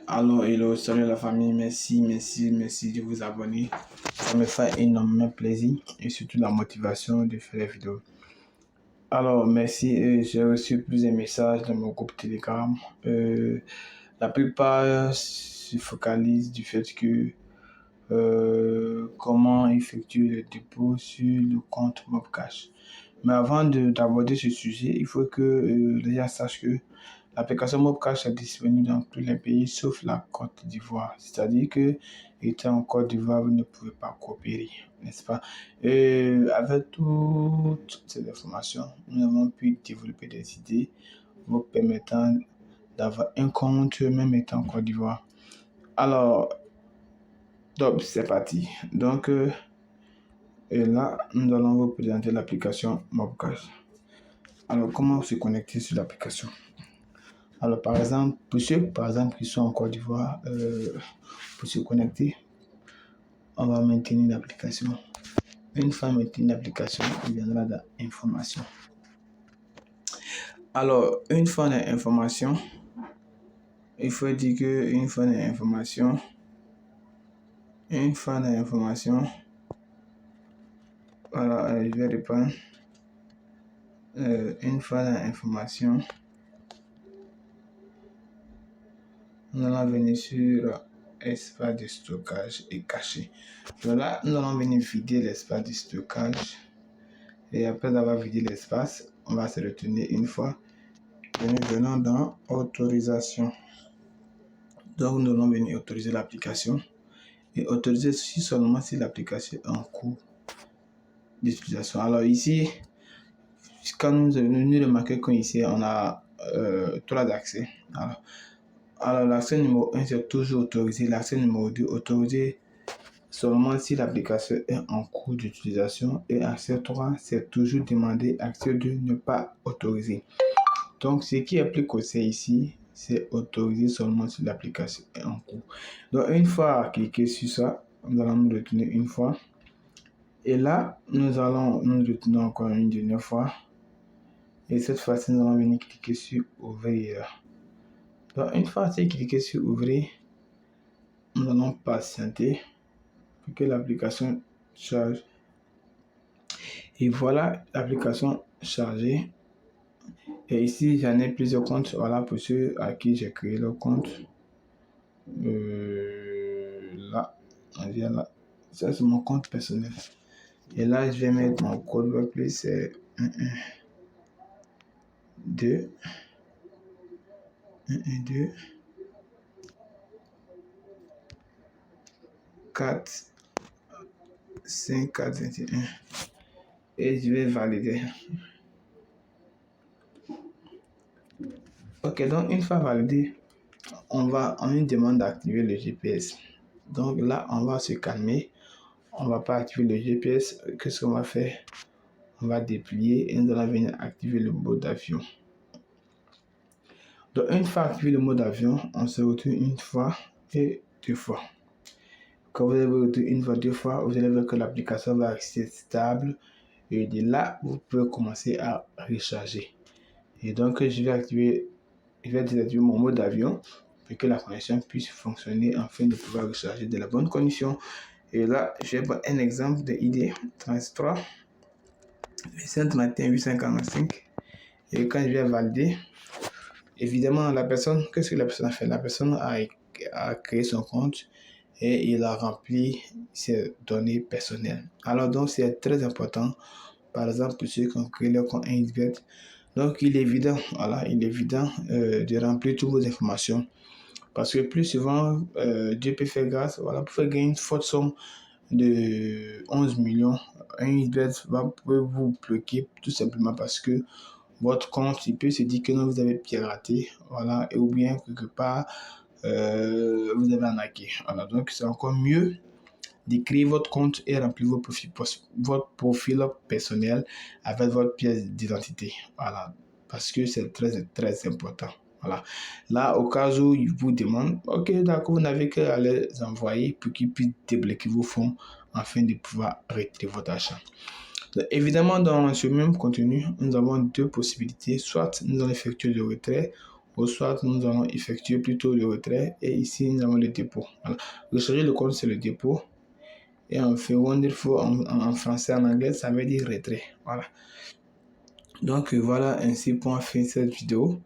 Alors, hello, salut la famille, merci de vous abonner. Ça me fait énormément plaisir et surtout la motivation de faire les vidéos. Alors, merci, j'ai reçu plusieurs messages dans mon groupe Telegram. La plupart se focalisent du fait que comment effectuer le dépôt sur le compte Mobcash. Mais avant d'aborder ce sujet, il faut que les gens sachent que l'application Mobcash est disponible dans tous les pays sauf la Côte d'Ivoire. C'est-à-dire que, étant en Côte d'Ivoire, vous ne pouvez pas coopérer, n'est-ce pas? Avec toutes ces informations, nous avons pu développer des idées vous permettant d'avoir un compte même étant en Côte d'Ivoire. Alors, top, c'est parti. Donc, et là, nous allons vous présenter l'application Mobcash. Alors, comment se connecter sur l'application? Alors, par exemple, pour ceux qui sont en Côte d'Ivoire, pour se connecter, on va maintenir l'application. Une fois maintenue l'application, il viendra dans Information. Alors, une fois dans Information, il faut dire que une fois dans Information, voilà, je vais répondre. Une fois dans Information, nous allons venir sur espace de stockage et caché. Donc là, nous allons venir vider l'espace de stockage. Et après avoir vidé l'espace, on va se retourner une fois. Et nous venons dans Autorisation. Donc nous allons venir autoriser l'application. Et autoriser ceci seulement si l'application est en cours d'utilisation. Alors ici, quand nous remarquons qu'ici on a 3 accès. Alors l'accès numéro 1 c'est toujours autorisé. L'accès numéro 2 autorisé seulement si l'application est en cours d'utilisation. Et accès 3 c'est toujours demandé. Accès 2 ne pas autorisé. Donc ce qui est plus conseillé ici, c'est autorisé seulement si l'application est en cours. Donc une fois cliqué sur ça, nous allons nous retourner une fois. Et là, nous allons nous retourner encore une dernière fois. Et cette fois-ci, nous allons venir cliquer sur Ouvrir. Donc une fois cliqué sur Ouvrir, nous allons patienter pour que l'application charge. Et voilà l'application chargée. Et ici, j'en ai plusieurs comptes. Voilà pour ceux à qui j'ai créé le compte. Là, on vient là. Ça, c'est mon compte personnel. Et là, je vais mettre mon code workplace. C'est 1, 1, 2. 1, 1, 2. 4, 5, 4, 21. Et je vais valider. Ok, donc une fois validé, on nous demande d'activer le GPS. Donc là, on va se calmer. On va pas activer le GPS. Qu'est-ce qu'on va faire? On va déplier et nous allons venir activer le mode avion. Donc une fois activé le mode avion, on se retourne une fois et 2 fois. Quand vous allez vous retourner une fois, 2 fois, vous allez voir que l'application va rester stable. Et de là, vous pouvez commencer à recharger. Et donc, je vais désactiver mon mode avion pour que la connexion puisse fonctionner afin de pouvoir recharger de la bonne condition. Et là, je vais prendre un exemple de ID 33 831 845. Et quand je vais valider, évidemment, qu'est-ce que la personne a fait? La personne a créé son compte et il a rempli ses données personnelles. Alors donc, c'est très important. Par exemple, pour ceux qui ont créé leur compte XBET, donc il est évident, de remplir toutes vos informations. Parce que plus souvent, Dieu peut faire grâce, voilà, pour faire gagner une forte somme de 11 millions. Un XBET peut vous bloquer tout simplement parce que votre compte, il peut se dire que non, vous avez piraté, voilà, ou bien quelque part, vous avez arnaqué. Voilà, donc c'est encore mieux de créer votre compte et remplir votre profil personnel avec votre pièce d'identité. Voilà, parce que c'est très important. Voilà. Là, au cas où ils vous demandent, ok, d'accord, vous n'avez qu'à les envoyer pour qu'ils puissent débloquer vos fonds afin de pouvoir retirer votre argent. Donc, évidemment, dans ce même contenu, nous avons 2 possibilités. Soit nous allons effectuer le retrait ou soit nous allons effectuer plutôt le retrait et ici nous avons le dépôt. Voilà. Recharger le compte, c'est le dépôt. Et on fait wonderful en français, en anglais, ça veut dire retrait. Voilà. Donc voilà ainsi pour finir cette vidéo.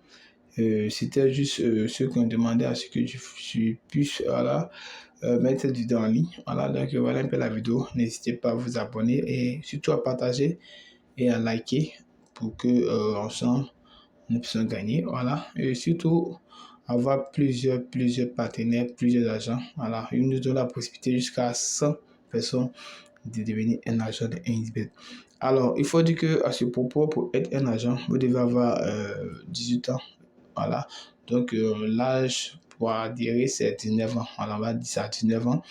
C'était juste ceux qui ont demandé à ce que je puisse mettre cette vidéo en ligne. Voilà, donc voilà un peu la vidéo. N'hésitez pas à vous abonner et surtout à partager et à liker pour que ensemble nous puissions gagner. Voilà, et surtout avoir plusieurs partenaires, plusieurs agents. Voilà, ils nous donne la possibilité jusqu'à 100 personnes de devenir un agent de 1xBet. Alors, il faut dire que à ce propos, pour être un agent, vous devez avoir 18 ans. Voilà. Donc, l'âge pour adhérer, c'est 19 ans. Voilà, on va dire ça, 19 ans.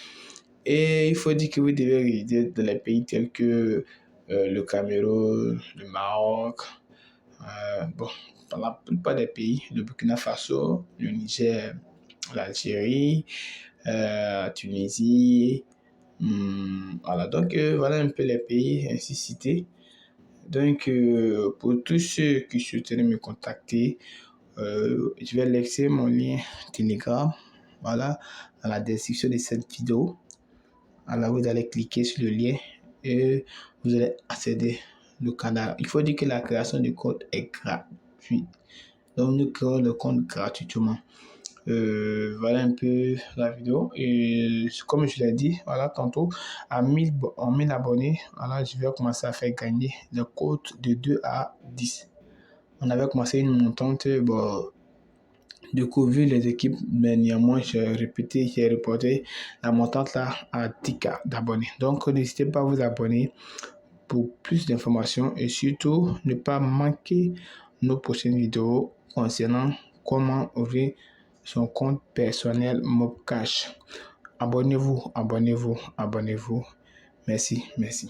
Et il faut dire que vous devez résider dans les pays tels que le Cameroun, le Maroc, bon, dans la plupart des pays, le Burkina Faso, le Niger, l'Algérie, la Tunisie. Voilà, donc voilà un peu les pays ainsi cités. Donc, pour tous ceux qui souhaiteraient me contacter, je vais laisser mon lien Telegram, voilà, dans la description de cette vidéo. Alors, vous allez cliquer sur le lien et vous allez accéder au canal. Il faut dire que la création du compte est gratuite. Donc, nous créons le compte gratuitement. Voilà un peu la vidéo. Et comme je l'ai dit, voilà, tantôt, à 1000 abonnés, voilà, je vais commencer à faire gagner le code de 2 à 10. On avait commencé une montante, bon, du coup, vu les équipes, mais néanmoins, j'ai reporté la montante là à 10K d'abonnés. Donc, n'hésitez pas à vous abonner pour plus d'informations et surtout ne pas manquer nos prochaines vidéos concernant comment ouvrir son compte personnel Mobcash. Abonnez-vous, abonnez-vous, abonnez-vous. Merci, merci.